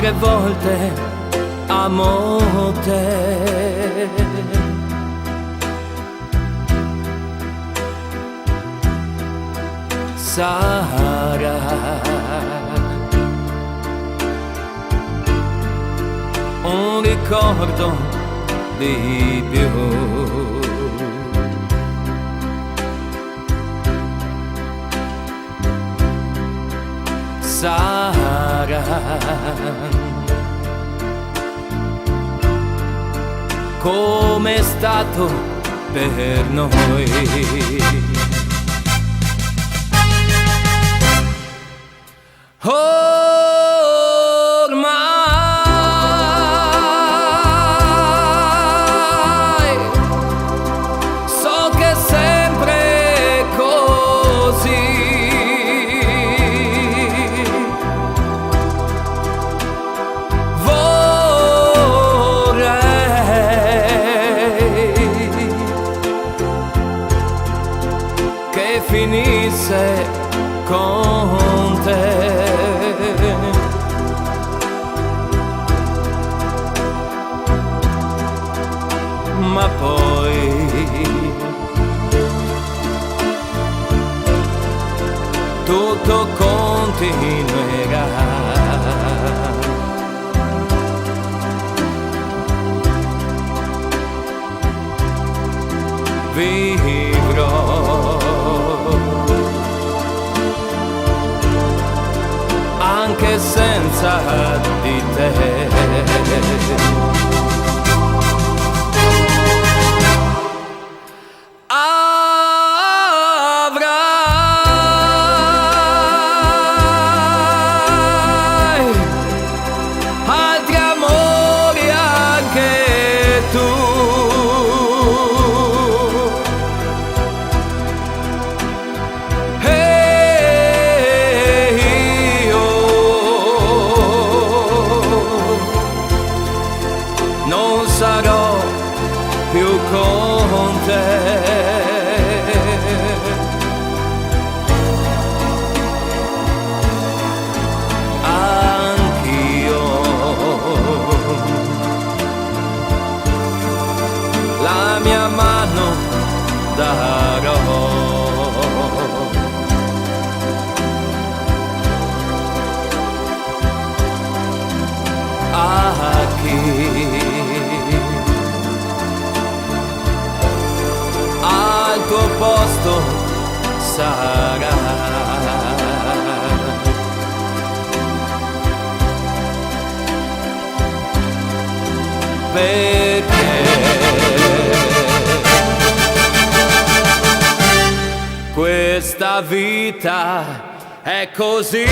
che volte amo te. Sarà un ricordo di più. Sarà come è stato per noi. Ormai so che è sempre così. Vorrei che finisse con te. Ma poi tutto continuerà. Vivrò anche senza di te. Avrai altri amori anche tu. E io non sarò più con te. Anch'io la mia mano darò a chi al tuo posto sarà. Perché questa vita è così.